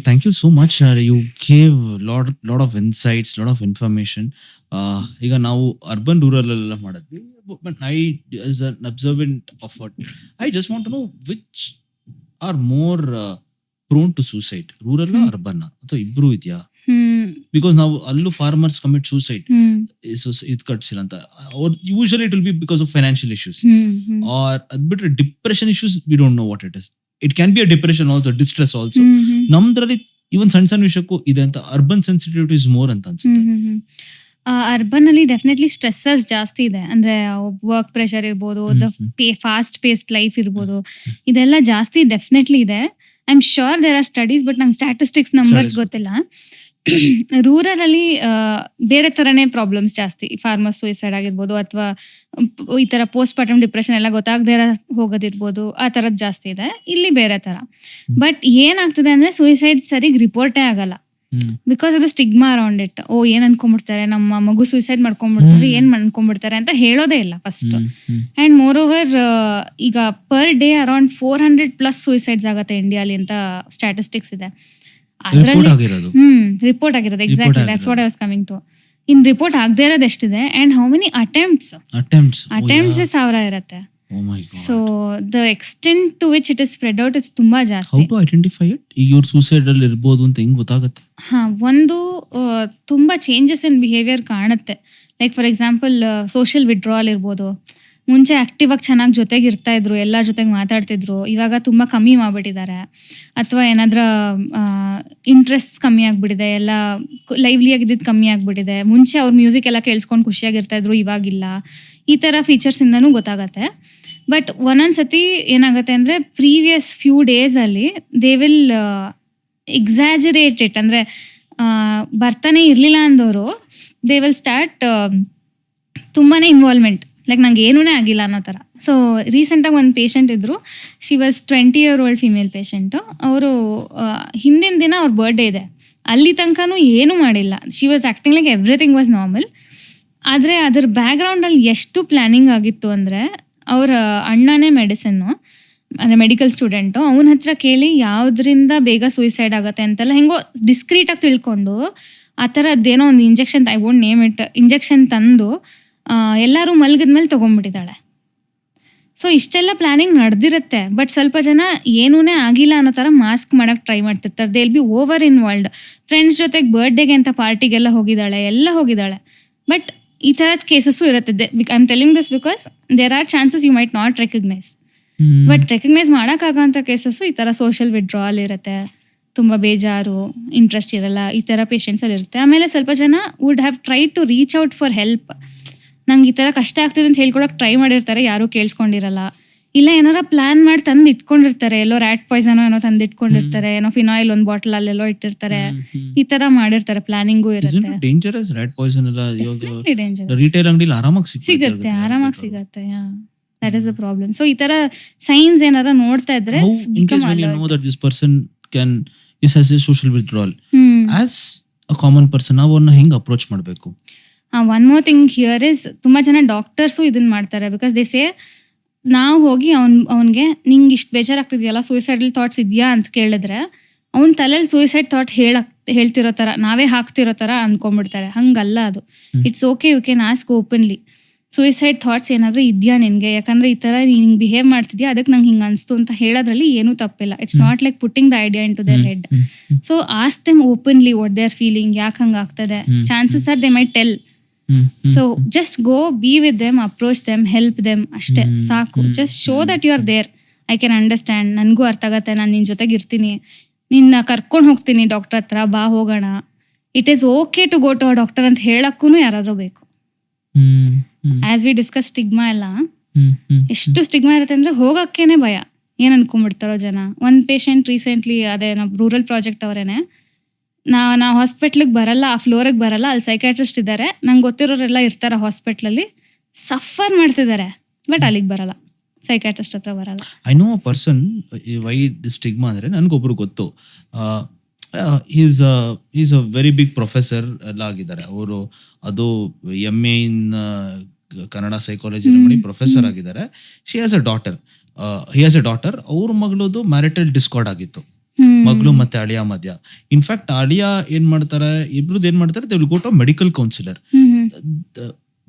Thank you so much. You gave lot of insights, lot of information. ಈಗ ನಾವು urban rural ಎಲ್ಲ ಮಾಡಿದ್ವಿ, but I as an observant of what I just want to know which are more prone to suicide, rural urban ಅಥವಾ ಇಬ್ರು ಇದೆಯಾ? Because ನಾವು ಅಲ್ಲೂ farmers commit suicide ಇದು ಕಟ್ಸಿಲ್ಲ ಅಂತ, usually it will be because of financial issues or ಅದ್ ಬಿಟ್ರೆ depression issues we don't know what it is. It can be a depression also, distress also. ನಮ್ದ್ರಲ್ಲಿ ಇವನ್ ಸಣ್ಣ ಸಣ್ಣ ವಿಷಯಕ್ಕೂ ಇದೆ ಅಂತ, ಅರ್ಬನ್ ಸೆನ್ಸಿಟಿವಿಟಿ ಇಸ್ ಮೋರ್ ಅಂತ ಅನ್ಸುತ್ತೆ. ಅರ್ಬನ್ ಅಲ್ಲಿ ಡೆಫಿನೆಟ್ಲಿ ಸ್ಟ್ರೆಸ್ಸಸ್ ಜಾಸ್ತಿ ಇದೆ. ಅಂದ್ರೆ ವರ್ಕ್ ಪ್ರೆಷರ್ ಇರ್ಬೋದು, ಫಾಸ್ಟ್ ಪೇಸ್ಡ್ ಲೈಫ್ ಇರ್ಬೋದು, ಇದೆಲ್ಲ ಜಾಸ್ತಿ ಡೆಫಿನೆಟ್ಲಿ ಇದೆ. I am sure there are studies, but ನಂಗೆ ಸ್ಟ್ಯಾಟಿಸ್ಟಿಕ್ಸ್ ನಂಬರ್ಸ್ ಗೊತ್ತಿಲ್ಲ. ರೂರಲ್ ಅಲ್ಲಿ ಬೇರೆ ತರನೇ ಪ್ರಾಬ್ಲಮ್ಸ್ ಜಾಸ್ತಿ, ಫಾರ್ಮರ್ ಸೂಸೈಡ್ ಆಗಿರ್ಬೋದು ಅಥವಾ ಈ ತರ ಪೋಸ್ಟ್ ಪಾರ್ಟಮ್ ಡಿಪ್ರೆಷನ್ ಎಲ್ಲ ಗೊತ್ತಾಗದೇ ಹೋಗೋದಿರ್ಬೋದು, ಆ ತರದ್ ಜಾಸ್ತಿ ಇದೆ. ಇಲ್ಲಿ ಬೇರೆ ತರ. ಬಟ್ ಏನಾಗ್ತದೆ ಅಂದ್ರೆ ಸೂಸೈಡ್ ಸರಿಗ್ ರಿಪೋರ್ಟೇ ಆಗಲ್ಲ, ಬಿಕಾಸ್ ಅದು ಸ್ಟಿಗ್ಮಾ ಅರೌಂಡ್ ಇಟ್. ಏನ್ ಅನ್ಕೊಂಡ್ಬಿಡ್ತಾರೆ, ನಮ್ಮ ಮಗು ಸೂಸೈಡ್ ಮಾಡ್ಕೊಂಡ್ಬಿಡ್ತಾರೆ, ಏನ್ ಅನ್ಕೊಂಡ್ಬಿಡ್ತಾರೆ ಅಂತ ಹೇಳೋದೇ ಇಲ್ಲ ಫಸ್ಟ್. ಅಂಡ್ ಮೋರ್ ಓವರ್ ಈಗ ಪರ್ ಡೇ ಅರೌಂಡ್ 400+ ಸೂಸೈಡ್ಸ್ ಆಗತ್ತೆ ಇಂಡಿಯಾಲಿ ಅಂತ ಸ್ಟ್ಯಾಟಿಸ್ಟಿಕ್ಸ್ ಇದೆ. ಅದ್ರಲ್ಲಿ ರಿಪೋರ್ಟ್ ಆಗಿರೋದು. Exactly that's what I was coming to. In report ಆಗದೆ ಇರೋದು ಎಷ್ಟಿದೆ, ಅಂಡ್ ಹೌ ಮೆನಿ ಅಟೆಂಪ್ಟ್ಸ್ 1000 ಇರತ್ತೆ. So the extent to which it is spread out is ತುಂಬಾ ಜಾಸ್ತಿ. How to identify it? ಈಗ ಇವ್ರು ಸೂಸೈಡ್ ಅಲ್ಲಿ ಇರಬಹುದು ಅಂತ ಹೆಂಗ್ ಗೊತ್ತಾಗುತ್ತೆ? ಒಂದು ತುಂಬಾ ಚೇಂಜಸ್ ಇನ್ ಬಿಹೇವಿಯರ್ ಕಾಣುತ್ತೆ. Like for example social withdrawal ಇರ್ಬೋದು. ಮುಂಚೆ ಆಕ್ಟಿವ್ ಆಗಿ ಚೆನ್ನಾಗಿ ಜೊತೆಗೆ ಇರ್ತಾ ಇದ್ರು, ಎಲ್ಲರ ಜೊತೆಗೆ ಮಾತಾಡ್ತಿದ್ರು, ಇವಾಗ ತುಂಬಾ ಕಮ್ಮಿ ಮಾಡ್ಬಿಟ್ಟಿದ್ದಾರೆ. ಅಥವಾ ಏನಾದ್ರ ಇಂಟ್ರೆಸ್ಟ್ ಕಮ್ಮಿ ಆಗ್ಬಿಟ್ಟಿದೆ, ಎಲ್ಲ ಲೈವ್ಲಿ ಆಗಿದ್ದು ಕಮ್ಮಿ ಆಗ್ಬಿಟ್ಟಿದೆ. ಮುಂಚೆ ಅವ್ರ ಮ್ಯೂಸಿಕ್ ಎಲ್ಲ ಕೇಳಿಸ್ಕೊಂಡು ಖುಷಿಯಾಗಿರ್ತಾ ಇದ್ರು, ಇವಾಗಿಲ್ಲ. ಈ ತರ ಫೀಚರ್ಸ್ ಇಂದನೂ ಗೊತ್ತಾಗತ್ತೆ. ಬಟ್ ಒಂದೊಂದ್ಸತಿ ಏನಾಗುತ್ತೆ ಅಂದ್ರೆ ಪ್ರೀವಿಯಸ್ ಫ್ಯೂ ಡೇಸ್ ಅಲ್ಲಿ ದೇ ವಿಲ್ ಎಕ್ಸಾಜರೇಟ್ ಇಟ್. ಅಂದ್ರೆ ಬರ್ತಾನೆ ಇರ್ಲಿಲ್ಲ ಅಂದವರು ದೇ ವಿಲ್ ಸ್ಟಾರ್ಟ್ ತುಂಬಾನೇ ಇನ್ವಾಲ್ವ್ಮೆಂಟ್, ಲೈಕ್ ನಂಗೆ ಏನೂ ಆಗಿಲ್ಲ ಅನ್ನೋ ಥರ. ಸೊ ರೀಸೆಂಟಾಗಿ ಒಂದು ಪೇಷಂಟ್ ಇದ್ರು, she was 20 year old female patient. ಅವರು ಹಿಂದಿನ ದಿನ ಅವ್ರ ಬರ್ಡೇ ಇದೆ, ಅಲ್ಲಿ ತನಕನೂ ಏನೂ ಮಾಡಿಲ್ಲ. She was acting like everything was normal. ಆದರೆ ಅದ್ರ ಬ್ಯಾಕ್ಗ್ರೌಂಡಲ್ಲಿ ಎಷ್ಟು ಪ್ಲ್ಯಾನಿಂಗ್ ಆಗಿತ್ತು ಅಂದರೆ, ಅವರ ಅಣ್ಣನೇ ಮೆಡಿಸಿನ್ನು, ಅಂದರೆ ಮೆಡಿಕಲ್ ಸ್ಟೂಡೆಂಟು, ಅವನ ಹತ್ರ ಕೇಳಿ ಯಾವುದರಿಂದ ಬೇಗ ಸೂಸೈಡ್ ಆಗುತ್ತೆ ಅಂತೆಲ್ಲ ಹೆಂಗೋ ಡಿಸ್ಕ್ರೀಟಾಗಿ ತಿಳ್ಕೊಂಡು ಆ ಥರದ್ದೇನೋ ಒಂದು injection, I won't name it, injection ತಂದು ಎಲ್ಲರೂ ಮಲಗಿದ್ಮೇಲೆ ತೊಗೊಂಡ್ಬಿಟ್ಟಿದ್ದಾಳೆ. ಸೊ ಇಷ್ಟೆಲ್ಲ ಪ್ಲಾನಿಂಗ್ ನಡೆದಿರುತ್ತೆ. ಬಟ್ ಸ್ವಲ್ಪ ಜನ ಏನೂ ಆಗಿಲ್ಲ ಅನ್ನೋ ಥರ ಮಾಸ್ಕ್ ಮಾಡೋಕ್ಕೆ ಟ್ರೈ ಮಾಡ್ತಿರ್ತಾರೆ. They will be over involved. Friends ಜೊತೆಗೆ ಬರ್ಡೇಗೆ ಅಂತ ಪಾರ್ಟಿಗೆಲ್ಲ ಹೋಗಿದ್ದಾಳೆ. ಬಟ್ ಈ ಥರದ ಕೇಸಸ್ಸು ಇರುತ್ತೆ. I am telling this because there are chances you might not recognise. But recognise ಮಾಡೋಕ್ಕಾಗೋಂಥ ಕೇಸಸ್ಸು ಈ ಥರ ಸೋಷಿಯಲ್ ವಿಡ್ರಾಲ್ ಇರುತ್ತೆ, ತುಂಬ ಬೇಜಾರು, ಇಂಟ್ರೆಸ್ಟ್ ಇರಲ್ಲ, ಈ ಥರ ಪೇಷಂಟ್ಸಲ್ಲಿ ಇರುತ್ತೆ. ಆಮೇಲೆ ಸ್ವಲ್ಪ ಜನ would have try to reach out for help. ನಂಗೆ ಈ ಥರ ಕಷ್ಟ ಆಗ್ತಿದೆ ಅಂತ ಹೇಳ್ಕೊಳಕ್ಕೆ ಟ್ರೈ ಮಾಡಿರ್ತಾರೆ, ಯಾರೂ ಕೇಳಿಸ್ಕೊಂಡಿರಲ್ಲ. ಇಲ್ಲ ಏನಾರ ಪ್ಲಾನ್ ಮಾಡಿ ತಂದು ಇಟ್ಕೊಂಡಿರ್ತಾರೆ, ಎಲ್ಲೋ ರ್ಯಾಟ್ ಪಾಯ್ಸನೋ ಏನೋ ತಂದು ಇಟ್ಕೊಂಡಿರ್ತಾರೆ, ಏನೋ ಫಿನಾಯಿಲ್ ಒಂದು ಬಾಟಲ್ ಅಲ್ಲೆಲ್ಲೋ ಇಟ್ಟಿರ್ತಾರೆ, ಈ ತರ ಮಾಡಿರ್ತಾರೆ. ಪ್ಲಾನಿಂಗು ಇರುತ್ತೆ. ಡೇಂಜರಸ್ ರ್ಯಾಟ್ ಪಾಯ್ಸನ್ ಎಲ್ಲ ಡೇಂಜರಸ್. ರಿಟೇಲ್ ಅಂಗಡಿಲಿ ಆರಾಮಾಗಿ ಸಿಗುತ್ತೆ. That is the problem. So ಈ ತರ ಸೈನ್ಸ್ ಏನಾರ ನೋಡ್ತಾ ಇದ್ರೆ social withdrawal as a common person ನಾವು ಅವ್ರನ್ನ ಹೆಂಗ್ ಅಪ್ರೋಚ್ ಮಾಡಬೇಕು? One more thing here is, ತುಂಬ ಜನ ಡಾಕ್ಟರ್ಸು ಇದನ್ನ ಮಾಡ್ತಾರೆ. ಬಿಕಾಸ್ ದೇ ಸೇ, ನಾವು ಹೋಗಿ ಅವನಿಗೆ ನಿಂಗೆ ಇಷ್ಟು ಬೇಜಾರಾಗ್ತಿದೆಯಲ್ಲ, ಸೂಸೈಡಲ್ ಥಾಟ್ಸ್ ಇದೆಯಾ ಅಂತ ಕೇಳಿದ್ರೆ ಅವ್ನ ತಲೆಯಲ್ಲಿ ಸೂಸೈಡ್ ಥಾಟ್ ಹೇಳ್ತಿರೋ ಥರ, ನಾವೇ ಹಾಕ್ತಿರೋ ಥರ ಅಂದ್ಕೊಂಡ್ಬಿಡ್ತಾರೆ. ಹಂಗಲ್ಲ ಅದು. It's okay, you can ask openly, suicide thoughts ಏನಾದರೂ ಇದೆಯಾ ನಿನಗೆ, ಯಾಕಂದರೆ ಈ ಥರ ಹಿಂಗೆ ಬಿಹೇವ್ ಮಾಡ್ತಿದ್ಯಾ, ಅದಕ್ಕೆ ನಂಗೆ ಹಿಂಗೆ ಅನಿಸ್ತು ಅಂತ ಹೇಳೋದ್ರಲ್ಲಿ ಏನೂ ತಪ್ಪಿಲ್ಲ. It's not like putting the idea into their head. So ask them openly what they are feeling, ಯಾಕೆ ಹಂಗೆ ಆಗ್ತದೆ. Chances are they might tell. So just go, be with them, approach them, help them, ಅಷ್ಟೇ ಸಾಕು. Just show that you are there. I can understand, ನನಗೂ ಅರ್ಥ ಆಗತ್ತೆ, ನಾನು ನಿನ್ನ ಜೊತೆಗೆ ಇರ್ತೀನಿ, ನಿನ್ನ ಕರ್ಕೊಂಡು ಹೋಗ್ತೀನಿ ಡಾಕ್ಟರ್ ಹತ್ರ, ಬಾ ಹೋಗೋಣ. It is okay to go to a doctor ಅಂತ ಹೇಳಕ್ಕೂ ಯಾರಾದರೂ ಬೇಕು. ಆಸ್ ವಿ ಡಿಸ್ಕಸ್ ಸ್ಟಿಗ್ಮಾ ಎಲ್ಲ, ಎಷ್ಟು ಸ್ಟಿಗ್ಮಾ ಇರುತ್ತೆ ಅಂದರೆ ಹೋಗೋಕ್ಕೇನೆ ಭಯ. ಏನು ಅನ್ಕೊಂಡ್ಬಿಡ್ತಾರೋ ಜನ. ಒಂದು ಪೇಷಂಟ್ ರೀಸೆಂಟ್ಲಿ, ಅದೇ ನಾವು ರೂರಲ್ ಪ್ರಾಜೆಕ್ಟ್ ಅವರೇನೆ, ನಾ ಹಾಸ್ಪಿಟ್ಲಿಗೆ ಬರಲ್ಲ, ಆ ಫ್ಲೋರಿಗೆ ಬರಲ್ಲ, ಅಲ್ಲಿ ಸೈಕ್ಯಾಟ್ರಿಸ್ಟ್ ಇದ್ದಾರೆ, ನಂಗೆ ಗೊತ್ತಿರೋರೆಲ್ಲ ಇರ್ತಾರೆ ಹಾಸ್ಪಿಟ್ಲಲ್ಲಿ, ಸಫರ್ ಮಾಡ್ತಿದ್ದಾರೆ, ಬಟ್ ಅಲ್ಲಿಗೆ ಬರಲ್ಲ, ಸೈಕ್ಯಾಟ್ರಿಸ್ಟ್ ಹತ್ರ ಬರಲ್ಲ. I know a person, why this stigma ಅಂದರೆ ನನಗೊಬ್ರು ಗೊತ್ತು. Is a very big professor ಎಲ್ಲ ಆಗಿದ್ದಾರೆ ಅವರು. ಅದು MA ಇನ್ ಕನ್ನಡ ಸೈಕಾಲಜಿ ಮಾಡಿ ಪ್ರೊಫೆಸರ್ ಆಗಿದ್ದಾರೆ. He has a daughter. ಅವ್ರ ಮಗಳದು ಮ್ಯಾರಿಟಲ್ ಡಿಸ್ಕಾರ್ಡ್ ಆಗಿತ್ತು. ಮಗಳು ಮತ್ತೆ ಅಳಿಯ ಮಧ್ಯ. ಇನ್ಫ್ಯಾಕ್ಟ್ ಅಳಿಯ ಏನ್ ಮಾಡ್ತಾರೆ, ಇಬ್ರದ್ದು ಏನ್ ಮಾಡ್ತಾರೆ, they will go to medical counsellor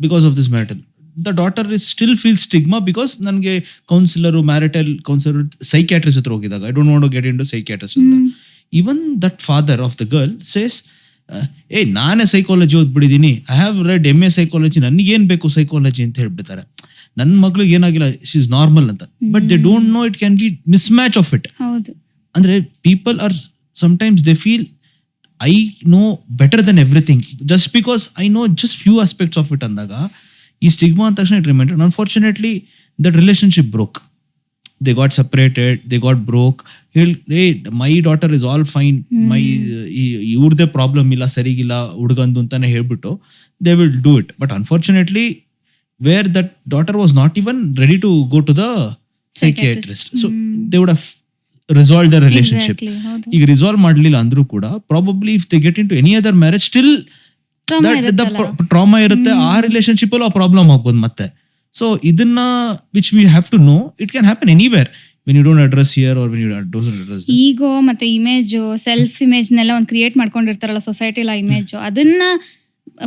because of this matter. The daughter is still feel stigma because ನನಗೆ ಕೌನ್ಸಿಲರ್, ಮ್ಯಾರಿಟಲ್ ಕೌನ್ಸಿಲರ್, ಸೈಕ್ಯಾಟ್ರಿಸ್ಟ್ ಹತ್ರ ಹೋಗಿದಾಗ I don't want to get in to psychiatrist ಅಂತ. Even that father of the girl says, ನಾನೇ psychology ಓದ್ಬಿಟ್ಟಿದ್ದೀನಿ, I have read MA psychology, ನನಗೇನ್ ಬೇಕು psychology ಅಂತ ಹೇಳ್ಬಿಡ್ತಾರೆ. ನನ್ನ ಮಗಳಿಗೆ ಏನಾಗಿಲ್ಲ, ಶಿ ಇಸ್ ನಾರ್ಮಲ್ ಅಂತ. But they don't know it can B mismatch of it. ಅಂದ್ರೆ people are sometimes they feel I know better than everything just because I know just few aspects of it ಅಂದಾಗ ಈ stigma ಅಂದ ತಕ್ಷಣ it reminded. Unfortunately that relationship broke. They got separated, they got broke. Hey, my daughter is all fine, my ಇವ್ರದೇ problem ಇಲ್ಲ, ಸರಿಗಿಲ್ಲ ಹುಡುಗಂದು ಅಂತಾನೆ ಹೇಳ್ಬಿಟ್ಟು they will do it. But unfortunately where that daughter was not even ready to go to the psychiatrist, so they would have resolved their relationship. ಈಗ resolve ಮಾಡ್ಲಿಲ್ಲ ಅಂದ್ರೂ ಕೂಡ probably if they get in to any other marriage still trauma ಇರುತ್ತೆ, ಆ relationship ಅಲ್ಲೂ ಆ problem ಆಗ್ಬೋದು ಮತ್ತೆ. So ಇದನ್ನ which we have to know, it can happen anywhere when you don't address here or when you don't address there. ಈಗೋ ಮತ್ತೆ image, self ಇಮೇಜ್ನೆಲ್ಲ ಒಂದು ಕ್ರಿಯೇಟ್ ಮಾಡ್ಕೊಂಡಿರ್ತಾರಲ್ಲ ಸೊಸೈಟಿಲ ಇಮೇಜ್, ಅದನ್ನ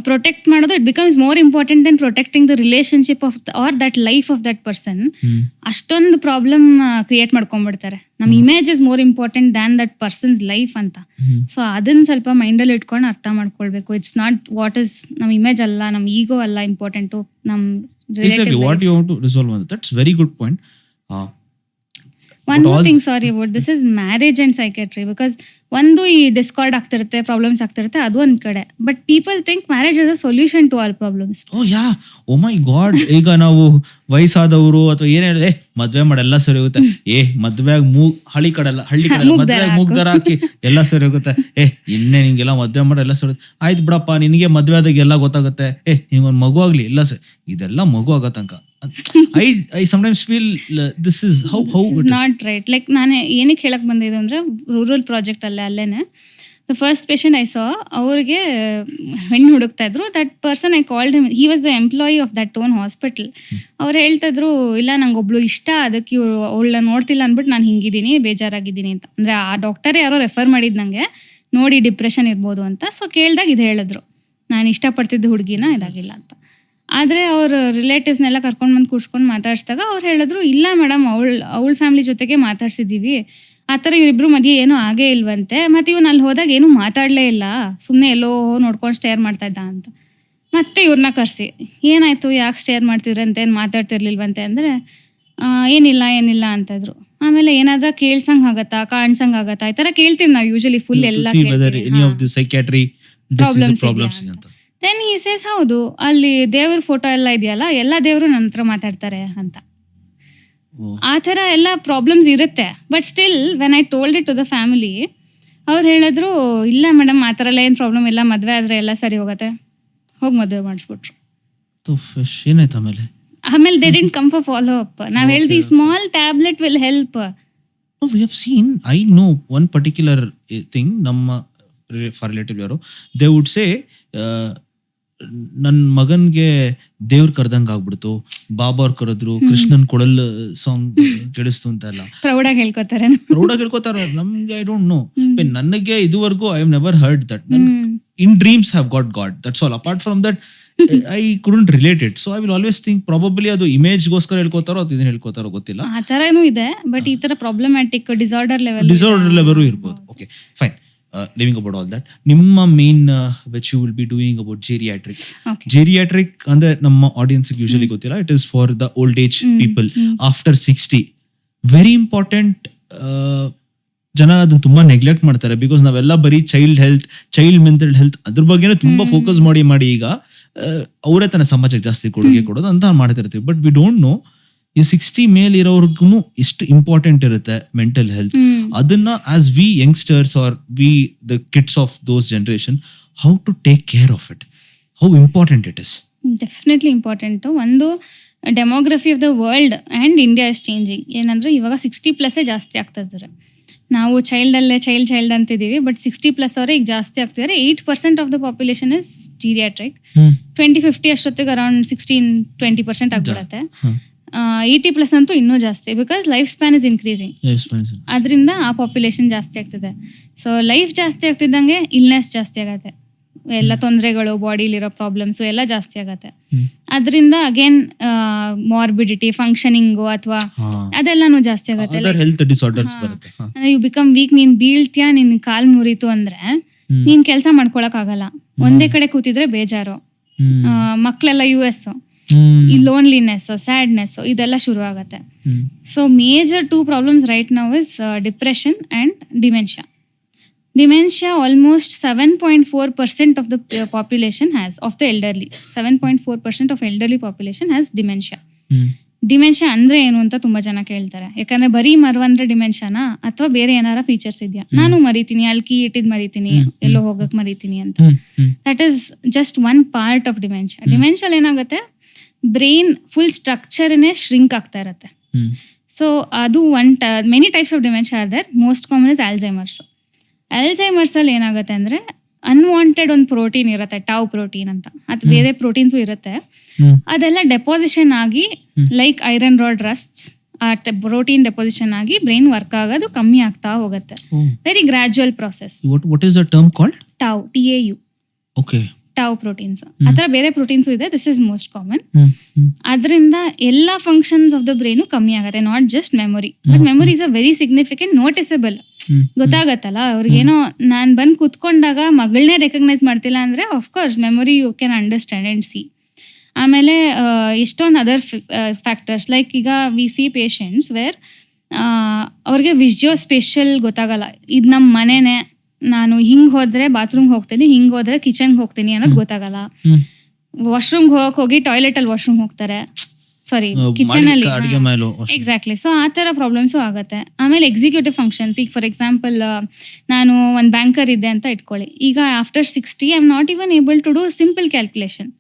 ಪ್ರೊಟೆಕ್ಟ್ ಮಾಡೋದು it becomes more important than protecting the relationship of or that life of that person. ಅಷ್ಟೊಂದು problem create ಮಾಡ್ಕೊಂಡ್ಬಿಡ್ತಾರೆ. ನಮ್ image is more important than that person's life ಅಂತ. ಸೊ ಅದನ್ನ ಸ್ವಲ್ಪ ಮೈಂಡಲ್ಲಿ ಇಟ್ಕೊಂಡು ಅರ್ಥ ಮಾಡ್ಕೊಳ್ಬೇಕು. ಇಟ್ಸ್ ನಾಟ್ ವಾಟ್ ಇಸ್ ನಮ್ ಇಮೇಜ್ ಅಲ್ಲ, ನಮ್ ಈಗೋ ಅಲ್ಲ ಇಂಪಾರ್ಟೆಂಟು, ನಮ್ exactly what you want to resolve on. That's very good point. One more thing, sorry about this is marriage and psychiatry, because ಒಂದು ಈ ಡಿಸ್ಕಾರ್ಡ್ ಆಗ್ತಿರುತ್ತೆ, ಪ್ರಾಬ್ಲಮ್ಸ್ ಆಗ್ತಿರುತ್ತೆ, ಅದು ಒಂದ್ ಕಡೆ. But people think marriage is a solution to all problems. Oh my god, ಈಗ ನಾವು ವಯಸ್ಸಾದವರು ಅಥವಾ ಏನ್ ಹೇಳಿದ್ರೆ ಮದ್ವೆ ಮಾಡಿ ಎಲ್ಲ ಸರಿ ಹೋಗುತ್ತೆ, ಮದ್ವೆ ಹಳ್ಳಿ ಕಡೆ ಮದ್ವೆ ಮೂಗ್ದಾರ ಹಾಕಿ ಎಲ್ಲ ಸರಿ ಹೋಗುತ್ತೆ, ಇನ್ನೇ ನಿಂಗೆಲ್ಲ ಮದ್ವೆ ಮಾಡಿ ಎಲ್ಲ ಸರಿ ಆಯ್ತು ಬಿಡಪ್ಪ, ನಿನಗೆ ಮದ್ವೆ ಆದಾಗ ಎಲ್ಲ ಗೊತ್ತಾಗುತ್ತೆ, ನಿಂಗೊಂದ್ ಮಗು ಆಗ್ಲಿ ಇಲ್ಲ ಸರ್, ಇದೆಲ್ಲ ಮಗು ಆಗೋ ತನಕ. I sometimes feel this is how it is not right. Like ನಾನು ಏನಕ್ಕೆ ಹೇಳಕ್ ಬಂದಿದ್ದೆ ಅಂದ್ರೆ, ರೂರಲ್ ಪ್ರಾಜೆಕ್ಟ್ ಅಲ್ಲೇನೆ the first patient I saw, ಅವ್ರಿಗೆ ಹೆಣ್ಣು ಹುಡುಕ್ತಾ ಇದ್ರು. That person I called him, he was the employee of that own hospital. ಅವ್ರು ಹೇಳ್ತಾ ಇದ್ರು, ಇಲ್ಲ ನಂಗೆ ಒಬ್ಳು ಇಷ್ಟ, ಅದಕ್ಕೆ ಇವರು ಅವಳನ್ನ ನೋಡ್ತಿಲ್ಲ ಅಂದ್ಬಿಟ್ಟು ನಾನು ಹಿಂಗಿದ್ದೀನಿ, ಬೇಜಾರಾಗಿದ್ದೀನಿ ಅಂತ. ಅಂದ್ರೆ ಆ ಡಾಕ್ಟರೇ ಯಾರೋ ರೆಫರ್ ಮಾಡಿದ್ ನಂಗೆ, ನೋಡಿ ಡಿಪ್ರೆಷನ್ ಇರ್ಬೋದು ಅಂತ. ಸೊ ಕೇಳ್ದಾಗ ಇದು ಹೇಳಿದ್ರು, ನಾನು ಇಷ್ಟಪಡ್ತಿದ್ದ ಹುಡುಗಿನ ಇದಾಗಿಲ್ಲ ಅಂತ. ಆದರೆ ಅವ್ರ ರಿಲೇಟಿವ್ಸ್ನೆಲ್ಲ ಕರ್ಕೊಂಡು ಬಂದು ಕೂರ್ಸ್ಕೊಂಡು ಮಾತಾಡಿಸಿದಾಗ ಅವ್ರು ಹೇಳಿದ್ರು, ಇಲ್ಲ ಮೇಡಮ್, ಅವಳ ಫ್ಯಾಮಿಲಿ ಜೊತೆಗೆ ಮಾತಾಡ್ಸಿದ್ದೀವಿ, ಆ ಥರ ಇವರಿಬ್ರು ಮಧ್ಯೆ ಏನೂ ಆಗೇ ಇಲ್ವಂತೆ. ಮತ್ತು ಇವನು ಅಲ್ಲಿ ಹೋದಾಗ ಏನೂ ಮಾತಾಡಲೇ ಇಲ್ಲ, ಸುಮ್ಮನೆ ಎಲ್ಲೋ ನೋಡ್ಕೊಂಡು ಸ್ಟೇರ್ ಮಾಡ್ತಾ ಇದ್ದ ಅಂತ. ಮತ್ತೆ ಇವ್ರನ್ನ ಕರೆಸಿ, ಏನಾಯಿತು, ಯಾಕೆ ಸ್ಟೇರ್ ಮಾಡ್ತಿದ್ರಂತೆ, ಏನು ಮಾತಾಡ್ತಿರ್ಲಿಲ್ವಂತೆ ಅಂದರೆ, ಏನಿಲ್ಲ ಅಂತಿದ್ರು. ಆಮೇಲೆ ಏನಾದ್ರೂ ಕೇಳ್ಸಂಗ್ ಆಗತ್ತಾ, ಕಾಣ್ಸಂಗ್ ಆಗತ್ತಾ, ಈ ಥರ ಕೇಳ್ತೀವಿ ನಾವು ಯೂಶಲಿ ಫುಲ್ ಎಲ್ಲ ಪ್ರಾಬ್ಲಮ್ಸ್. ದೆನ್ ಹಿ ಸೇಸ್, ಹೌದು ಅಲ್ಲಿ ದೇವ್ರ ಫೋಟೋ ಎಲ್ಲ ಇದೆಯಲ್ಲ, ಎಲ್ಲ ದೇವರು ನನ್ನ ಹತ್ರ ಮಾತಾಡ್ತಾರೆ ಅಂತ. ಆ ಥರ ಎಲ್ಲ ಪ್ರಾಬ್ಲಮ್ಸ್ ಇರುತ್ತೆ. But still when I told it to the family, ಅವ್ರು ಹೇಳಿದ್ರು, ಇಲ್ಲ ಮೇಡಮ್ ಆ ಥರ ಎಲ್ಲ ಏನು ಪ್ರಾಬ್ಲಮ್ ಇಲ್ಲ, ಮದುವೆ ಆದರೆ ಎಲ್ಲ ಸರಿ ಹೋಗುತ್ತೆ, ಹೋಗಿ ಮದುವೆ ಮಾಡಿಸ್ಬಿಟ್ರು. ಆಮೇಲೆ they didn't come for follow up. ನಾವು ಹೇಳಿದ್ವಿ small tablet will help. We have seen, I know one particular thing, ನಮ್ಮ ಫಾರ್ ರಿಲೇಟಿವ್ ಯಾರು, ದೇ ವುಡ್ ಸೇ, ನನ್ನ ಮಗನ್ಗೆ ದೇವ್ರ ಕರ್ದಂಗ ಆಗ್ಬಿಡ್ತು, ಬಾಬಾ ಅವ್ರು ಕರೆದ್ರು, ಕೃಷ್ಣನ್ ಕೊಡಲ್ ಸಾಂಗ್ ಕೇಳಿಸ್ತು ಅಂತ ಎಲ್ಲ ಪ್ರೌಡಾಗಿ ಹೇಳ್ಕೊತಾರೆ. ನಮ್ಗೆ ಐ ಡೋಂಟ್ ನೋ, ನನಗೆ ಇದುವರೆಗೂ I have never heard that. In dreams have got god, that's all. Apart from that I couldn't relate it. So I will always think probably ಅದು ಇಮೇಜ್ಗೋಸ್ಕರ ಹೇಳ್ಕೋತಾರೋ ಅಥವಾ ಇದನ್ನ ಹೇಳ್ಕೋತಾರೋ ಗೊತ್ತಿಲ್ಲ. ಆ ಥರನೂ ಇದೆ, ಬಟ್ ಈ ಥರ ಪ್ರಾಬ್ಲಮ್ಯಾಟಿಕ್ ಡಿಸಾರ್ಡರ್ ಲೆವೆಲ್ ಇರ್ಬೋದು. Okay fine. Living about all that, ನಿಮ್ಮ main which you will be doing about geriatric. Geriatric ಅಂದ್ರೆ ನಮ್ಮ ಆಡಿಯನ್ಸ್ ಯೂಶಲಿ ಗೊತ್ತಿಲ್ಲ, it is for the old age people after 60. Very important. ಜನ ಅದನ್ನ ತುಂಬಾ ನೆಗ್ಲೆಕ್ಟ್ ಮಾಡ್ತಾರೆ, because ನಾವೆಲ್ಲ ಬರೀ ಚೈಲ್ಡ್ ಮೆಂಟಲ್ ಹೆಲ್ತ್ ಅದ್ರ ಬಗ್ಗೆನೇ ತುಂಬಾ ಫೋಕಸ್ ಮಾಡಿ ಈಗ ಅವರೇ ತನ್ನ ಸಮಾಜಕ್ಕೆ ಜಾಸ್ತಿ ಕೊಡುಗೆ ಕೊಡೋದು ಅಂತ ಮಾಡ್ತಿರ್ತೀವಿ. ಬಟ್ ವಿ ಡೋಂಟ್ ನೋ ಈ 60 ಮೇಲ್ ಇರೋರ್ಗು ಎಷ್ಟು ಇಂಪಾರ್ಟೆಂಟ್ ಇರುತ್ತೆ ಮೆಂಟಲ್ ಹೆಲ್ತ್. ಅದನ್ನ as we youngsters are we the kids of those generation, how to take care of it, how important it is. Definitely important. ಒಂದು demography of the world and India is changing. ಏನಂದ್ರೆ ಇವಾಗ 60+ ಜಾಸ್ತಿ ಆಗ್ತಾ ಇದ್ದಾರೆ. ನಾವು child ಅಂತಿದ್ದೀವಿ, but 60+ ಅವರೇ ಈಗ ಜಾಸ್ತಿ ಆಗ್ತಿದ್ದಾರೆ. 8% of the population is geriatric. 2050 ಅಷ್ಟೊತ್ತಿಗೆ ಅರೌಂಡ್ 16-20% ಆಗ್ಬಿಡತ್ತೆ. 80+ ಅಂತೂ ಇನ್ನೂ ಜಾಸ್ತಿ, because life span is increasing. ಅದರಿಂದ ಆ ಪಾಪ್ಯುಲೇಷನ್ ಜಾಸ್ತಿ ಆಗ್ತಿದೆ. ಸೊ ಲೈಫ್ ಜಾಸ್ತಿ ಆಗ್ತಿದ್ದಂಗೆ ಇಲ್ನೆಸ್ ಜಾಸ್ತಿ ಆಗತ್ತೆ, ಎಲ್ಲ ತೊಂದರೆಗಳು, ಬಾಡಿಲಿರೋ ಪ್ರಾಬ್ಲಮ್ಸು ಎಲ್ಲ ಜಾಸ್ತಿ ಆಗತ್ತೆ. ಅದರಿಂದ ಅಗೇನ್ ಮಾರ್ಬಿಡಿಟಿ, ಫಂಕ್ಷನಿಂಗು ಅಥವಾ ಅದೆಲ್ಲಾನು ಜಾಸ್ತಿ ಆಗತ್ತೆ. ಹೆಲ್ತ್ ಡಿಸಾರ್ಡರ್ಸ್ ಬರುತ್ತೆ. You become weak. ನೀನ್ ಬೀಳ್ತೀಯಾ, ನಿನ್ ಕಾಲ್ ಮುರಿತು ಅಂದ್ರೆ ನೀನ್ ಕೆಲಸ ಮಾಡ್ಕೊಳಕ್ ಆಗಲ್ಲ, ಒಂದೇ ಕಡೆ ಕೂತಿದ್ರೆ ಬೇಜಾರು. ಮಕ್ಳೆಲ್ಲ US, ಈ ಲೋನ್ಲಿನೆಸ್, ಸ್ಯಾಡ್ನೆಸ್ ಇದೆಲ್ಲ ಶುರು ಆಗತ್ತೆ. So major 2 problems right now is depression and dementia. Dementia, almost 7.4% of the population has, of the elderly, 7.4% of elderly population has dementia. Dementia ಅಂದ್ರೆ ಏನು ಅಂತ ತುಂಬಾ ಜನ ಕೇಳ್ತಾರೆ. ಯಾಕಂದ್ರೆ ಬರೀ ಮರವಂದ್ರೆ ಡಿಮೆನ್ಷಿಯಾನಾ ಅಥವಾ ಬೇರೆ ಏನಾರ ಫೀಚರ್ಸ್ ಇದೆಯಾ? ನಾನು ಮರಿತೀನಿ, ಅಲ್ಲಿ ಕೀ ಇಟ್ಟಿದ್ ಮರಿತೀನಿ, ಎಲ್ಲೋ ಹೋಗಕ್ ಮರಿತೀನಿ ಅಂತ. That is just one part of dementia. ಡಿಮೆನ್ಷಿಯಲ್ ಏನಾಗುತ್ತೆ, ಬ್ರೈನ್ ಫುಲ್ ಸ್ಟ್ರಕ್ಚರ್ನೇ ಶ್ರಿಂಕ್ ಆಗ್ತಾ ಇರತ್ತೆ. ಸೊ ಅದು many types of dementia are there. Most common is Alzheimer's. Alzheimer's ಅಲ್ಲಿ ಏನಾಗುತ್ತೆ ಅಂದ್ರೆ ಅನ್ವಾಂಟೆಡ್ ಒಂದು ಪ್ರೋಟೀನ್ ಇರುತ್ತೆ, ಟಾವ್ ಪ್ರೋಟೀನ್ ಅಂತ, ಅದು ಬೇರೆ ಪ್ರೋಟೀನ್ಸು ಇರುತ್ತೆ. ಅದೆಲ್ಲ ಡೆಪಾಸಿಷನ್ ಆಗಿ ಲೈಕ್ ಐರನ್ ರಾಡ್ ರಸ್ಟ್ಸ್, ಆ ಪ್ರೋಟೀನ್ ಡೆಪಾಸಿಷನ್ ಆಗಿ ಬ್ರೈನ್ ವರ್ಕ್ ಆಗೋದು ಕಮ್ಮಿ ಆಗ್ತಾ ಹೋಗುತ್ತೆ. Very gradual process. What is the term called? Tau, TAU. Okay. Tau proteins, ಆ ಥರ ಬೇರೆ ಪ್ರೋಟೀನ್ಸು ಇದೆ. This is most common. ಅದರಿಂದ ಎಲ್ಲ ಫಂಕ್ಷನ್ಸ್ ಆಫ್ ದ ಬ್ರೈನು ಕಮ್ಮಿ ಆಗುತ್ತೆ, not just memory. But memory is a very significant, noticeable. ಗೊತ್ತಾಗತ್ತಲ್ಲ ಅವ್ರಿಗೇನೋ, ನಾನು ಬಂದು ಕುತ್ಕೊಂಡಾಗ ಮಗಳನ್ನೇ ರೆಕಗ್ನೈಸ್ ಮಾಡ್ತಿಲ್ಲ ಅಂದ್ರೆ of course memory you can understand and see. ಆಮೇಲೆ ಎಷ್ಟೊಂದು ಅದರ್ ಫ್ಯಾಕ್ಟರ್ಸ್, ಲೈಕ್ ಈಗ ವಿ ಸಿ ಪೇಷಂಟ್ಸ್ ವೇರ್ ಅವ್ರಿಗೆ ವಿಜುವಲ್ ಸ್ಪೆಷಲ್ ಗೊತ್ತಾಗಲ್ಲ. ಇದು ನಮ್ಮ ಮನೆನೇ, ನಾನು ಹಿಂಗೆ ಹೋದ್ರೆ ಬಾತ್ರೂಮ್ಗೆ ಹೋಗ್ತೀನಿ, ಹಿಂಗೆ ಹೋದ್ರೆ ಕಿಚನ್ಗೆ ಹೋಗ್ತೀನಿ ಅನ್ನೋದು ಗೊತ್ತಾಗಲ್ಲ. ವಾಶ್ರೂಮ್ಗೆ ಹೋಗಿ ಟಾಯ್ಲೆಟಲ್ಲಿ ವಾಶ್ರೂಮ್ ಹೋಗ್ತಾರೆ, ಸಾರಿ ಕಿಚನ್ ಅಲ್ಲಿ. ಎಕ್ಸಾಕ್ಟ್ಲಿ. ಸೊ ಆ ಥರ ಪ್ರಾಬ್ಲಮ್ಸು ಆಗುತ್ತೆ. ಆಮೇಲೆ ಎಕ್ಸಿಕ್ಯೂಟಿವ್ ಫಂಕ್ಷನ್ಸ್, ಈಗ ಫಾರ್ ಎಕ್ಸಾಂಪಲ್ ನಾನು ಒಂದು ಬ್ಯಾಂಕರ್ ಇದ್ದೆ ಅಂತ ಇಟ್ಕೊಳ್ಳಿ. ಈಗ after 60 I am not even able to do simple calculation.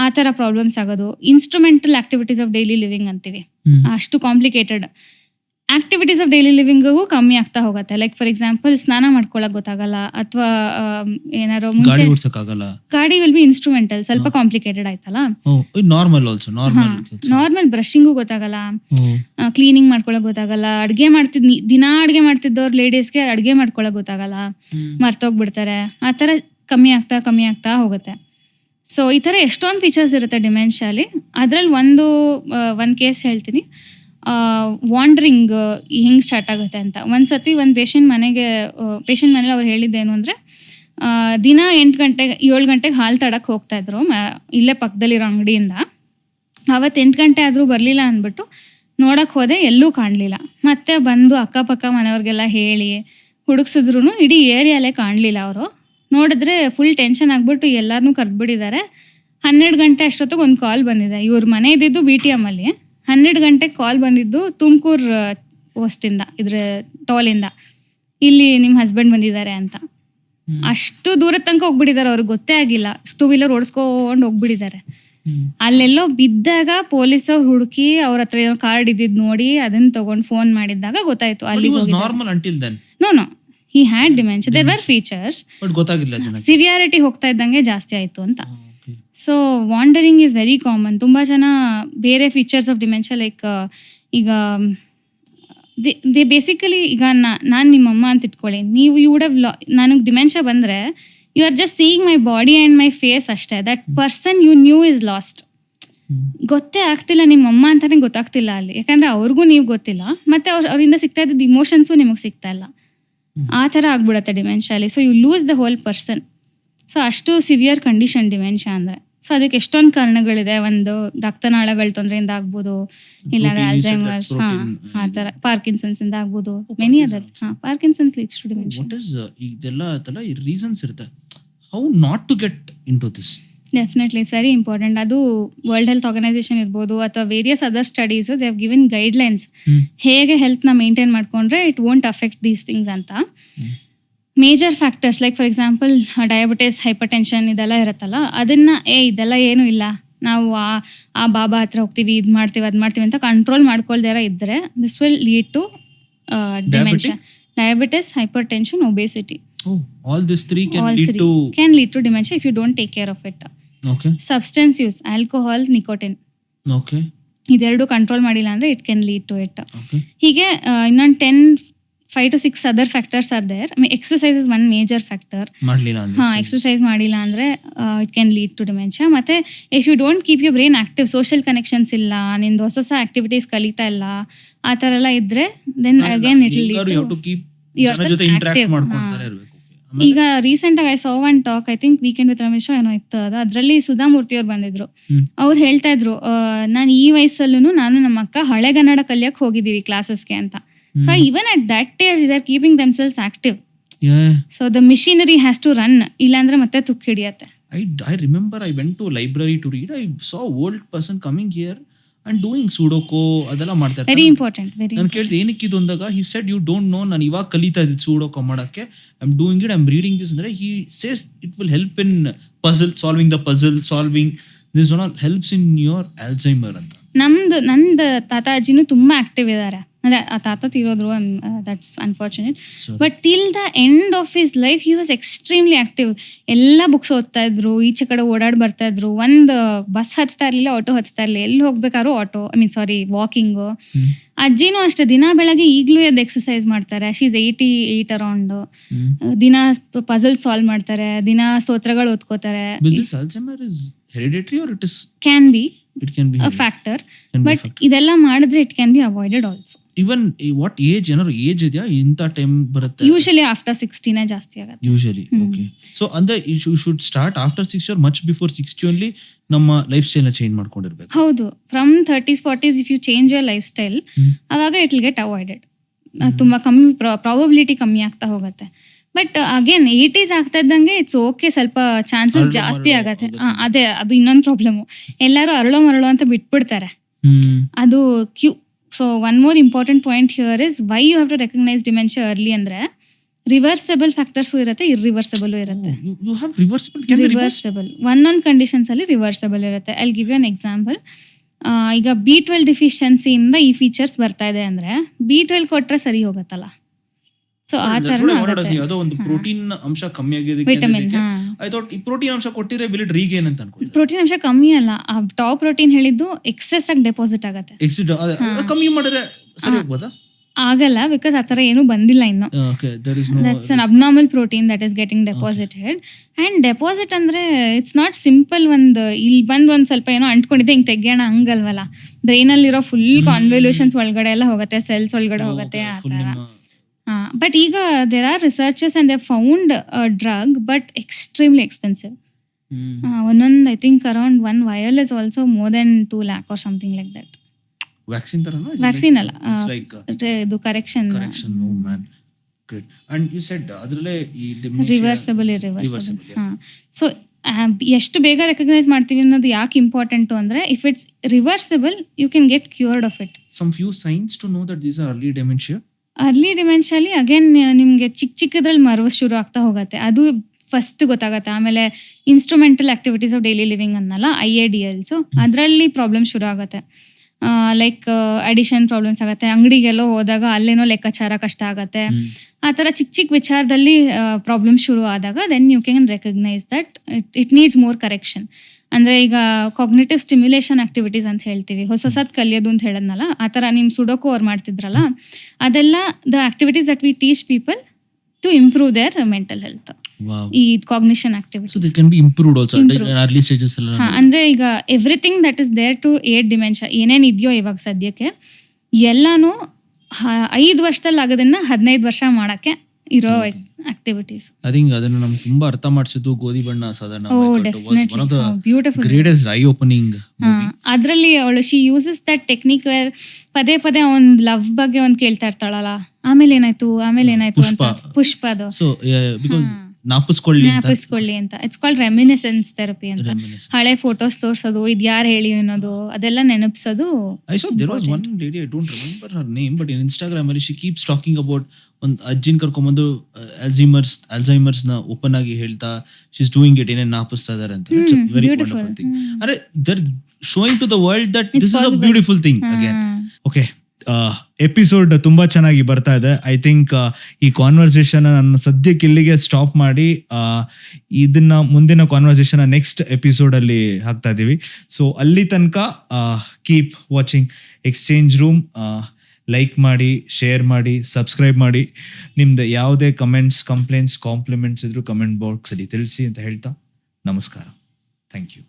ಆ ಥರ ಪ್ರಾಬ್ಲಮ್ಸ್ ಆಗೋದು. Instrumental activities of daily living ಅಂತೀವಿ, ಅಷ್ಟು ಕಾಂಪ್ಲಿಕೇಟೆಡ್ ಆಕ್ಟಿವಿಟೀಸ್ ಆಫ್ ಡೈಲಿ ಲಿವಿಂಗಿಗೂ ಕಮ್ಮಿ ಆಗ್ತಾ ಹೋಗುತ್ತೆ. ಲೈಕ್ ಫಾರ್ ಎಕ್ಸಾಂಪಲ್ ಸ್ನಾನ ಮಾಡ್ಕೊಳಕ್ ಗೊತ್ತಾಗಲ್ಲ, ಅಥವಾ ಏನಾರೋ ಮುಂಚೆ ಗಾಡಿ ವಿಲ್ ಬಿ ಇನ್ಸ್ಟ್ರೂಮೆಂಟಲ್, ಸ್ವಲ್ಪ ಕಾಂಪ್ಲಿಕೇಟೆಡ್ ಆಯ್ತಲ್ಲ. ನಾರ್ಮಲ್ ಬ್ರಷಿಂಗು ಗೊತ್ತಾಗಲ್ಲ, ಕ್ಲೀನಿಂಗ್ ಮಾಡ್ಕೊಳಕ್ ಗೊತ್ತಾಗಲ್ಲ, ದಿನಾ ಅಡ್ಗೆ ಮಾಡ್ತಿದ್ದವ್ರು ಲೇಡೀಸ್ಗೆ ಅಡ್ಗೆ ಮಾಡ್ಕೊಳಕ್ ಗೊತ್ತಾಗಲ್ಲ, ಮರ್ತೋಗ್ಬಿಡ್ತಾರೆ. ಆ ಥರ ಕಮ್ಮಿ ಆಗ್ತಾ ಹೋಗುತ್ತೆ. ಸೊ ಈ ಥರ ಎಷ್ಟೊಂದು ಫೀಚರ್ಸ್ ಇರುತ್ತೆ ಡಿಮೆನ್ಷಿಯಾಲಿ. ಅದ್ರಲ್ಲಿ ಒಂದು ಕೇಸ್ ಹೇಳ್ತೀನಿ. ವಾಂಡ್ರಿಂಗ್ ಹಿಂಗೆ ಸ್ಟಾರ್ಟ್ ಆಗುತ್ತೆ ಅಂತ. ಒಂದ್ಸತಿ ಒಂದು ಪೇಷಂಟ್ ಮನೇಲಿ ಅವ್ರು ಹೇಳಿದ್ದೇನು ಅಂದರೆ, ದಿನ 7 ಗಂಟೆಗೆ ಹಾಲು ತಡಕ್ಕೆ ಹೋಗ್ತಾ ಇದ್ರು ಇಲ್ಲೇ ಪಕ್ಕದಲ್ಲಿರೋ ಅಂಗಡಿಯಿಂದ. ಅವತ್ತು 8 ಗಂಟೆ ಆದರೂ ಬರಲಿಲ್ಲ ಅಂದ್ಬಿಟ್ಟು ನೋಡಕ್ಕೆ ಹೋದೆ, ಎಲ್ಲೂ ಕಾಣಲಿಲ್ಲ. ಮತ್ತೆ ಬಂದು ಅಕ್ಕಪಕ್ಕ ಮನೆಯವ್ರಿಗೆಲ್ಲ ಹೇಳಿ ಹುಡುಕ್ಸಿದ್ರು ಇಡೀ ಏರಿಯಾಲೇ ಕಾಣಲಿಲ್ಲ. ಅವರು ನೋಡಿದ್ರೆ ಫುಲ್ ಟೆನ್ಷನ್ ಆಗಿಬಿಟ್ಟು ಎಲ್ಲರನ್ನೂ ಕರೆದ್ಬಿಟ್ಟಿದ್ದಾರೆ. 12 ಗಂಟೆ ಅಷ್ಟೊತ್ತಿಗೆ ಒಂದು ಕಾಲ್ ಬಂದಿದೆ. ಇವ್ರ ಮನೆ ಇದ್ದಿದ್ದು BTM ಅಲ್ಲಿ. 12 ಗಂಟೆಗೆ ಕಾಲ್ ಬಂದಿದ್ದು ತುಮಕೂರು ಪೋಸ್ಟಿಂದ, ಇದ್ರ ಟೋಲಿಂದ, ಇಲ್ಲಿ ನಿಮ್ಮ ಹಸ್ಬೆಂಡ್ ಬಂದಿದ್ದಾರೆ ಅಂತ. ಅಷ್ಟು ದೂರದ ತನಕ ಹೋಗ್ಬಿಟ್ಟಿದ್ದಾರೆ, ಅವ್ರಿಗೆ ಗೊತ್ತೇ ಆಗಿಲ್ಲ. 2 ವೀಲರ್ ಓಡಿಸ್ಕೊಂಡು ಹೋಗ್ಬಿಟ್ಟಿದ್ದಾರೆ. ಅಲ್ಲೆಲ್ಲೋ ಬಿದ್ದಾಗ ಪೊಲೀಸವ್ರು ಹುಡುಕಿ ಅವ್ರ ಹತ್ರ ಏನೋ ಕಾರ್ಡ್ ಇದ್ದಿದ್ದು ನೋಡಿ ಅದನ್ನ ತಗೊಂಡು ಫೋನ್ ಮಾಡಿದ್ದಾಗ ಗೊತ್ತಾಯ್ತು ಅಲ್ಲಿ no he had dementia. There were features, severity ಹೋಗ್ತಾ ಇದ್ದಂಗೆ ಜಾಸ್ತಿ ಆಯ್ತು ಅಂತ. So wandering is very common. ತುಂಬ ಜನ ಬೇರೆ ಫೀಚರ್ಸ್ ಆಫ್ ಡಿಮೆನ್ಷಿಯಾ ಲೈಕ್ ಈಗ ದೇ ಬೇಸಿಕಲಿ ಈಗ ನಾನು ನಿಮ್ಮಮ್ಮ ಅಂತ ಇಟ್ಕೊಳ್ಳಿ, ನೀವು ಯು ವುಡ್ ಹ್ಯಾವ್ ನನಗೆ ಡಿಮೆನ್ಷಿಯಾ ಬಂದರೆ you are just seeing my body and my face ಅಷ್ಟೇ. That person you knew is lost. ಗೊತ್ತೇ ಆಗ್ತಿಲ್ಲ, ನಿಮ್ಮಮ್ಮ ಅಂತಾನೆ ಗೊತ್ತಾಗ್ತಿಲ್ಲ ಅಲ್ಲಿ, ಯಾಕಂದರೆ ಅವ್ರಿಗೂ ನೀವು ಗೊತ್ತಿಲ್ಲ, ಮತ್ತು ಅವರಿಂದ ಸಿಗ್ತಾ ಇದ್ದಿದ್ದು ಇಮೋಷನ್ಸು ನಿಮಗೆ ಸಿಗ್ತಾ ಇಲ್ಲ. ಆ ಥರ ಆಗ್ಬಿಡುತ್ತೆ ಡಿಮೆನ್ಷಿಯಾಲಿ. So you lose the whole person. So ಅಷ್ಟು ಸಿವಿಯರ್ ಕಂಡೀಷನ್ ಡಿಮೆನ್ಷಿಯಾ ಅಂದರೆ. ಸೊ ಅದಕ್ಕೆ ಎಷ್ಟೊಂದು ಕಾರಣಗಳಿದೆ. ಒಂದು ರಕ್ತನಾಳಗಳ ತೊಂದರೆಯಿಂದ ಆಗ್ಬೋದು, ಇಲ್ಲಾಂದ್ರೆ ಅಲ್ಝೈಮರ್ಸ್, ಆ ಥರ ಪಾರ್ಕಿನ್ಸನ್ಸ್ ಇಂದ ಆಗ್ಬೋದು, many other. Parkinson's leads to dementia. ಇದೆಲ್ಲ ರೀಸನ್ಸ್ ಇರುತ್ತೆ. How not to get into this? Definitely it's very important. ಅದು ವರ್ಲ್ಡ್ ಹೆಲ್ತ್ ಆರ್ಗನೈಸೇಷನ್ ಇರ್ಬೋದು ಅಥವಾ various other studies, they have given guidelines ಹೇಗೆ ಹೆಲ್ತ್ನ ಮೇಂಟೈನ್ ಮಾಡ್ಕೊಂಡ್ರೆ it won't affect these things ಅಂತ. Major factors like for example diabetes, hypertension ಇದೆಲ್ಲ ಇರುತ್ತಲ್ಲ, ಅದನ್ನ ಇದೆಲ್ಲ ಏನೂ ಇಲ್ಲ, ನಾವು ಆ ಬಾಬಾ ಹತ್ರ ಹೋಗ್ತೀವಿ, ಇದು ಮಾಡ್ತೀವಿ, ಅದು ಮಾಡ್ತೀವಿ ಅಂತ ಕಂಟ್ರೋಲ್ ಮಾಡ್ಕೊಳ್ದಿರ ಇದ್ದರೆ this will lead to dementia. Diabetes, hypertension, obesity. Oh, all these three can lead to dementia if you don't take care of it. Okay. Substance use, alcohol, nicotine. Okay. ಇದೆರಡು ಕಂಟ್ರೋಲ್ ಮಾಡಿಲ್ಲ ಅಂದರೆ it can lead to it. Okay. ಹೀಗೆ ಇನ್ನೊಂದು 5 to 6 other factors are there. Exercise is one major factor. ಮಾಡ್ಲಿಲ್ಲ ಅಂದ್ರೆ ಹಾಂ, exercise ಮಾಡಿಲ್ಲ ಅಂದರೆ it can lead to dementia. ಮತ್ತು if you don't keep your brain active, social connections ಇಲ್ಲ, ನಿಂದು ಹೊಸ ಆಕ್ಟಿವಿಟೀಸ್ ಕಲಿತಾ ಇಲ್ಲ, ಆ ಥರ ಎಲ್ಲ ಇದ್ದರೆ then again it will lead to ಜನ ಜೊತೆ ಇಂಟರಾಕ್ಟ್ ಮಾಡ್ಕೊಂತಾನೆ ಇರಬೇಕು. ಈಗ ರೀಸೆಂಟಾಗಿ I saw one talk, I think weekend with Ramesh ಏನೋ ಇತ್ತು ಅದು. ಅದರಲ್ಲಿ ಸುಧಾಮೂರ್ತಿ ಅವ್ರು ಬಂದಿದ್ರು. ಅವ್ರು ಹೇಳ್ತಾ ಇದ್ರು, ನಾನು ಈ ವಯಸ್ಸಲ್ಲೂ ನಾನು ನಮ್ಮ ಅಕ್ಕ ಹಳೆಗನ್ನಡ ಕಲಿಯಕ್ಕೆ ಹೋಗಿದ್ದೀವಿ ಕ್ಲಾಸಸ್ಗೆ ಅಂತ. So even at that age they are keeping themselves active. So the machinery has to run, ಇಲ್ಲಾಂದ್ರೆ ಮತ್ತೆ ತುಕ್ಕು ಹಿಡಿಯತ್ತೆ. I remember I went to library to read. I saw old person coming here and doing sudoku ಅದೆಲ್ಲ ಮಾಡ್ತಾ ಇರ್ತಾರೆ. Very important. ನಾನು ಕೇಳ್ದೆ ಏನಕ್ಕೆ ಇದು ಅಂದಾಗ he said you don't know, ನಾನು ಇವಾಗ ಕಲಿತಾ ಇದ್ದೆ ಸುಡೋಕು ಮಾಡಕ್ಕೆ, I am doing it, I am reading this ಅಂದ್ರೆ he says it will help in solving this one helps in your Alzheimer ಅಂತ. ನಂದು ತಾತಾಜಿನೂ ತುಂಬಾ ಆಕ್ಟಿವ್ ಇದ್ದಾರೆ. ಅಂದ್ರೆ ಆ ತಾತ ತೀರೋದ್ರು, that's unfortunate. But till the end of his life he was extremely active. ಎಲ್ಲ ಬುಕ್ಸ್ ಓದ್ತಾ ಇದ್ರು, ಈಚೆ ಕಡೆ ಓಡಾಡಿ ಬರ್ತಾ ಇದ್ರು. ಒಂದು ಬಸ್ ಹತ್ತಾ ಇರ್ಲಿಲ್ಲ, ಆಟೋ ಹತ್ತಾ ಇರಲಿಲ್ಲ, ಎಲ್ಲಿ ಹೋಗ್ಬೇಕಾದ್ರು ಆಟೋ, ವಾಕಿಂಗು. ಅಜ್ಜಿನೂ ಅಷ್ಟೇ, ದಿನ ಬೆಳಗ್ಗೆ ಈಗಲೂ ಎದ್ದು ಎಕ್ಸಸೈಸ್ ಮಾಡ್ತಾರೆ. She is 88 around. ದಿನ ಪಜಲ್ ಸಾಲ್ವ್ ಮಾಡ್ತಾರೆ, ದಿನ ಸ್ತೋತ್ರಗಳು ಓದ್ಕೋತಾರೆ. Hereditary or it can be a factor, but ಇದೆಲ್ಲ ಮಾಡಿದ್ರೆ it can be avoided also. Even what age, age ಇದೆಯಾ ಇಂಥ ಟೈಮ್ ಬರುತ್ತೆ? ಯೂಶಲಿ ಆಫ್ಟರ್ 60 ಜಾಸ್ತಿ ಆಗುತ್ತೆ. Usually okay. ಸೊ ಅಂದ್ರೆ you should start after 60 or much before 60 only ನಮ್ಮ lifestyle change ಮಾಡ್ಕೊಂಡಿರ್ಬೇಕು. ಹೌದು, from 30s 40s if you change your lifestyle, ಅವಾಗ ಇಟ್ ವಿಲ್ ಗೆಟ್ ಅವಾಯ್ಡೆಡ್. ತುಂಬಾ ಕಮ್ಮಿ ಪ್ರಾಬಬಿಲಿಟಿ ಕಮ್ಮಿ ಆಗ್ತಾ ಹೋಗುತ್ತೆ. ಬಟ್ ಅಗೇನ್ 80s ಆಗ್ತಾ ಇದ್ದಂಗೆ ಇಟ್ಸ್ ಓಕೆ, ಸ್ವಲ್ಪ ಚಾನ್ಸಸ್ ಜಾಸ್ತಿ ಆಗತ್ತೆ. ಅದೇ ಅದು ಇನ್ನೊಂದು ಪ್ರಾಬ್ಲಮ್, ಎಲ್ಲರೂ ಅರಳೋ ಮರಳೋ ಅಂತ ಬಿಟ್ಬಿಡ್ತಾರೆ. ಅದು ಕ್ಯೂ. So one more important point here is why you have to recognise dementia early ಅಂದ್ರೆ ರಿವರ್ಸಬಲ್ ಫ್ಯಾಕ್ಟರ್ಸು ಇರುತ್ತೆ, ಇರ್ರಿವರ್ಸಬಲ್ ಇರುತ್ತೆ. ಒಂದೊಂದು ಕಂಡೀಷನ್ಸ್ ಅಲ್ಲಿ ರಿವರ್ಸಬಲ್ ಇರುತ್ತೆ. I will give you an example. ಈಗ B12 ಡಿಫಿಷಿಯನ್ಸಿಯಿಂದ ಈ ಫೀಚರ್ಸ್ ಬರ್ತಾ ಇದೆ ಅಂದ್ರೆ B12 ಕೊಟ್ರೆ ಸರಿ ಹೋಗತ್ತಲ್ಲ. ಸೊ ಆ ತರ ಒಂದು ಪ್ರೋಟೀನ್ ಅಂಶ ಕಮ್ಮಿ ಆಗಿದೆ, ವಿಟಮಿನ್. ಐ ಥಾಟ್ ಈ ಪ್ರೋಟೀನ್ ಅಂಶ ಕೊಟ್ಟಿದ್ರೆ ವಿಲ್ ಇಟ್ ರೀಗೇನ್ ಅಂತ ಅನ್ಕೊಂಡೆ. ಪ್ರೋಟೀನ್ ಅಂಶ ಕಮ್ಮಿ ಅಲ್ಲ, ಆ ಟಾಪ್ ಪ್ರೋಟೀನ್ ಹೇಳಿದ್ದು ಎಕ್ಸೆಸ್ ಆಗಿ ಡೆಪಾಸಿಟ್ ಆಗುತ್ತೆ. ಕಮ್ಮಿ ಮಾಡಿದ್ರೆ ಸರಿ ಹೋಗ್ಬೋದಾ? ಆಗಲ್ಲ, ಬಿಕಾಸ್ ಆ ಥರ ಏನೂ ಬಂದಿಲ್ಲ ಇನ್ನು. That's an abnormal protein that is getting deposited. And deposit ಅಂದ್ರೆ ಇಟ್ಸ್ ನಾಟ್ ಸಿಂಪಲ್. ಇಲ್ಲಿ ಬಂದು ಒಂದ್ ಸ್ವಲ್ಪ ಏನೋ ಅಂಟ್ಕೊಂಡಿದ್ದೆ ಹಿಂಗೆ ತೆಗಿಯೋಣ ಹಂಗಲ್ವಲ್ಲ. ಬ್ರೈನಲ್ಲಿರೋ ಫುಲ್ ಕಾನ್ವಲ್ಯೂಷನ್ಸ್ ಒಳಗಡೆ ಎಲ್ಲ ಹೋಗುತ್ತೆ, ಸೆಲ್ಸ್ ಒಳಗಡೆ ಹೋಗುತ್ತೆ, ಆ ಥರ. ಬಟ್ ಈಗ there are researchers and they found drug, but extremely expensive. ಒಂದೊಂದು I think around 1 vial is also more than 2 lakh or something like that. Vaccine ಅಲ್ಲ, ಇದು correction. Oh man, great. And you said ಅದ್ರಲ್ಲೇ ಈ reversible, ಇರ್ರಿವರ್ಸಬಲ್. So ಎಷ್ಟು ಬೇಗ recognise ಮಾಡ್ತೀವಿ ಅನ್ನೋದು ಯಾಕೆ ಇಂಪಾರ್ಟೆಂಟು ಅಂದ್ರೆ if it's reversible you can get cured of it. Some few signs to know that these are early dementia. Early ಡಿಮೆನ್ಷಿಯಲ್ಲಿ again ನಿಮಗೆ ಚಿಕ್ಕದ್ರಲ್ಲಿ ಮರವು ಶುರು ಆಗ್ತಾ ಹೋಗುತ್ತೆ, ಅದು ಫಸ್ಟ್ ಗೊತ್ತಾಗತ್ತೆ. ಆಮೇಲೆ instrumental activities of daily living ಅನ್ನಲ್ಲ, IADLs, ಅದರಲ್ಲಿ ಪ್ರಾಬ್ಲಮ್ ಶುರು ಆಗುತ್ತೆ. ಲೈಕ್ ಅಡಿಷನ್ ಪ್ರಾಬ್ಲಮ್ಸ್ ಆಗುತ್ತೆ, ಅಂಗಡಿಗೆಲ್ಲೋ ಹೋದಾಗ ಅಲ್ಲೇನೋ ಲೆಕ್ಕಾಚಾರ ಕಷ್ಟ ಆಗುತ್ತೆ. ಆ ಥರ ಚಿಕ್ಕ ವಿಚಾರದಲ್ಲಿ ಪ್ರಾಬ್ಲಮ್ ಶುರು ಆದಾಗ then you can recognise that it needs more correction. ಅಂದರೆ ಈಗ ಕಾಗ್ನಿಟಿವ್ ಸ್ಟಿಮ್ಯುಲೇಷನ್ ಆಕ್ಟಿವಿಟೀಸ್ ಅಂತ ಹೇಳ್ತೀವಿ, ಹೊಸದು ಕಲಿಯೋದು ಅಂತ ಹೇಳದ್ನಲ್ಲ, ಆ ಥರ ನಿಮ್ಮ ಸುಡೋಕು ಅವ್ರು ಮಾಡ್ತಿದ್ರಲ್ಲ, ಅದೆಲ್ಲ the activities that we teach people to improve their mental health. ಈ ಕಾಗ್ನಿಷನ್ ಆಕ್ಟಿವಿಟೀಸ್ ಅಂದ್ರೆ ಈಗ everything that is there to aid dementia ಏನೇನ್ ಇದೆಯೋ ಇವಾಗ ಸದ್ಯಕ್ಕೆ ಎಲ್ಲಾನು 5 ವರ್ಷದಲ್ಲಿ ಆಗೋದನ್ನ 15 ವರ್ಷ ಮಾಡಕ್ಕೆ ಇರೋ ಆಕ್ಟಿವಿಟೀಸ್. ಐ ಥಿಂಕ್ ಅದನ್ನ ನಮ್ಗೆ ತುಂಬಾ ಅರ್ಥ ಮಾಡಿಸಿದ್ದು Godhi Banna Sadhana. Beautiful, greatest eye opening. ಅದ್ರಲ್ಲಿ ಅವಳು she uses that technique where ಪದೇ ಒಂದ್ ಲವ್ ಬಗ್ಗೆ ಒಂದ್ ಕೇಳ್ತಾ ಇರ್ತಾಳಲ್ಲ, ಆಮೇಲೆ ಏನಾಯ್ತು ಅಂತ ಪುಷ್ಪದು. ಸೊ ಬಿಕಾಸ್ ನಾಪಿಸ್ಕೊಳ್ಳಿ ಅಂತ ಇಟ್ಸ್ ಕಾಲ್ಡ್ ರೆಮಿನಿಸೆನ್ಸ್ ಥೆರಪಿ ಅಂತ. ಹಳೆ ಫೋಟೋಸ್ ತೋರ್ಸೋದು, ಇದ್ ಯಾರು ಹೇಳಿ ಅನ್ನೋದು, ಅದೆಲ್ಲ ನೆನಪಿಸೋದು. I saw there was one lady, I don't remember her name, but in Instagram she keeps talking about ಒಂದು ಅಜ್ಜಿನ ಕರ್ಕೊಂಡ್ಬಂದು ಅಲ್ಝೈಮರ್ಸ್ ನ ಓಪನ್ ಆಗಿ ಹೇಳ್ತಾ ಶಿ ಇಸ್ ಡೂಯಿಂಗ್ ಇಟ್, ಏನೇನು ನಾಪಿಸ್ತಾ ಇದಾರೆ ಅಂತ. Very wonderful thing. ಅಂದ್ರೆ they are showing to the world that this is a beautiful thing again. Okay, episode ತುಂಬ ಚೆನ್ನಾಗಿ ಬರ್ತಾ ಇದೆ. ಐ ಥಿಂಕ್ ಈ ಕಾನ್ವರ್ಸೇಷನ್ ನಾನು ಸದ್ಯಕ್ಕೆ ಇಲ್ಲಿಗೆ ಸ್ಟಾಪ್ ಮಾಡಿ ಇದನ್ನ ಮುಂದಿನ ಕಾನ್ವರ್ಸೇಷನ್ ನೆಕ್ಸ್ಟ್ ಎಪಿಸೋಡಲ್ಲಿ ಹಾಕ್ತಾ ಇದ್ದೀವಿ. ಸೊ ಅಲ್ಲಿ ತನಕ keep watching exchange room. Like ಮಾಡಿ, ಶೇರ್ ಮಾಡಿ, ಸಬ್ಸ್ಕ್ರೈಬ್ ಮಾಡಿ. ನಿಮ್ದು ಯಾವುದೇ ಕಮೆಂಟ್ಸ್, ಕಂಪ್ಲೇಂಟ್ಸ್, ಕಾಂಪ್ಲಿಮೆಂಟ್ಸ್ ಇದ್ರೂ ಕಮೆಂಟ್ ಬಾಕ್ಸಲ್ಲಿ ತಿಳಿಸಿ ಅಂತ ಹೇಳ್ತಾ ನಮಸ್ಕಾರ. Thank you.